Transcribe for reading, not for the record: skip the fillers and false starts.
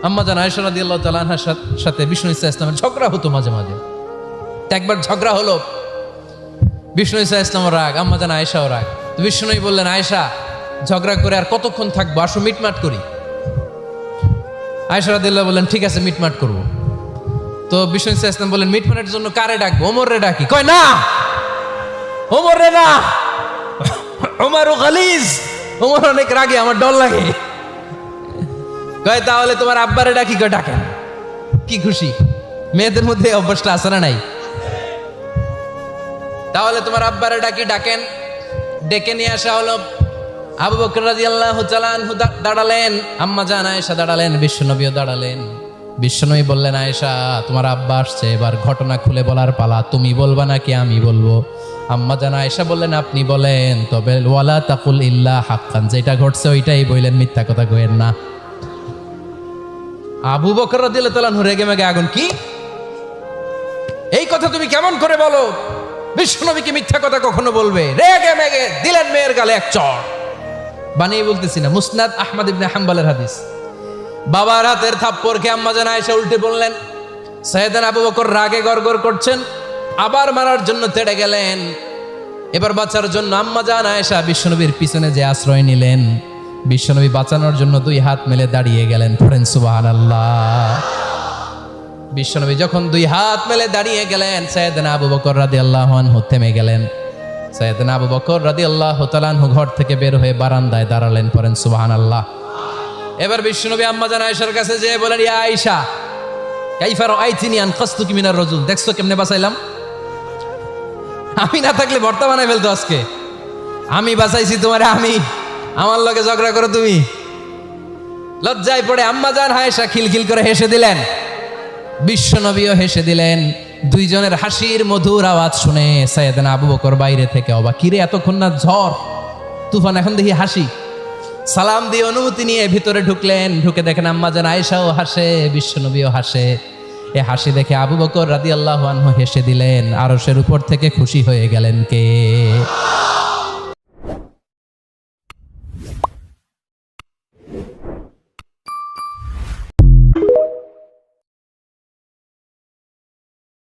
আম্মা জান আয়েশা রাদিয়াল্লাহু তাআলা আনহার সাথে বিষ্ণু ইসা ইসলামের ঝগড়া হতো মাঝে মাঝে। একবার ঝগড়া হলো, বিষ্ণু ইসা ইসলামের রাগ, আম্মা জান আয়েশাও রাগ। তো বিষ্ণুই বললেন, আয়েশা ঝগড়া করে আর কতক্ষণ থাকবো, আসো মিটমাট করি। আয়েশা রাদিয়াল্লাহু বললেন, ঠিক আছে মিটমাট করবো। তো বিষ্ণু ইসা ইসলাম বললেন, মিটমাটের জন্য কারে ডাকবো? ওমর রে ডাকি। কয় না, ওমর রে না, ওমরও গালিজ, ওমর অনেক রাগে, আমার ডর লাগে। কয় তাহলে তোমার আব্বারে ডাকি। কয় ডাকেন। কি খুশি, মেয়েদের মধ্যে অভ্যাসটা আছে না নাই? তাহলে তোমার আব্বারে ডাকি, ডাকেন। ডেকে নিয়ে আসা হলো। আবু বকর রাদিয়াল্লাহু তাআলা আনহু দাঁড়ালেন, আম্মা জান আয়েশা দাঁড়ালেন, বিশ্বনবীও দাঁড়ালেন। বিশ্বনবী বললেন, আয়েশা তোমার আব্বা আসছে, এবার ঘটনা খুলে বলার পালা, তুমি বলবা নাকি আমি বলবো? আম্মা জান আয়েশা বললেন, আপনি বলেন, তবে ওয়ালা তাকুল ইল্লা হাক্কান, যেটা ঘটছে ওইটাই বললেন, মিথ্যা কথা কইেন না। আবু বকর রাদিয়াল্লাহু তাআলা আনহু রেগে মেগে আগুন। কি এই কথা তুমি কেমন করে বলো? বিশ্বনবী কি মিথ্যা কথা কখনো বলবে? রেগে মেগে দিলেন মেয়ের গালে এক চড়। বানিয়ে বলতেছি না, মুসনাদ আহমদ ইবনে হাম্বলের হাদিস। বাবার হাতের থাপ্পড় খেয়ে আম্মা জান আয়েশা উল্টে বললেন। সাইয়েদনা আবু বকর রাগে গড়গড় করছেন, আবার মারার জন্য তেড়ে গেলেন। এবার বাঁচার জন্য আম্মা জান আয়েশা বিশ্বনবীর পিছনে যে আশ্রয় নিলেন, বিশ্বনবী বাঁচানোর জন্য দুই হাত মেলে দাঁড়িয়ে গেলেন। পড়েন সুবহানাল্লাহ। বিশ্বনবী যখন দুই হাত মেলে দাঁড়িয়ে গেলেন, সাইয়েদনা আবু বকর রাদিয়াল্লাহু আনহু থেমে গেলেন। সাইয়েদনা আবু বকর রাদিয়াল্লাহু তাআলা আনহু ঘর থেকে বের হয়ে বারান্দায় দাঁড়ালেন। পড়েন সুবহানাল্লাহ। এবার বিশ্বনবী আম্মা জান আয়েশার কাছে যেয়ে বলেন, ইয়া আয়েশা কাইফা রাআইতিনি আনকাসতুকি মিনার রাজুল, দেখছো কেমনে বাঁচাইলাম? আমি না থাকলে ভর্তা বানাই ফেলতো আজকে। আমি বাঁচাইছি তোমারে, আমি, আমার লগে ঝগড়া করো তুমি। লজ্জায় পড়ে আম্মা জান আয়েশা খিলখিল করে হেসে দিলেন, বিশ্বনবীও হেসে দিলেন। দুইজনের হাসির মধুর আওয়াজ শুনে সাইয়েদনা আবু বকর বাইরে থেকে অবাক, কিরে এতক্ষণ না ঝড় তুফান, এখন দেখি হাসি। সালাম দিয়ে অনুমতি নিয়ে ভিতরে ঢুকলেন। ঢুকে দেখেন আম্মা জান আয়েশাও হাসে, বিশ্বনবীও হাসে। এ হাসি দেখে আবু বকর রাদিয়াল্লাহু আনহু হেসে দিলেন। আরশের উপর থেকে খুশি হয়ে গেলেন কে?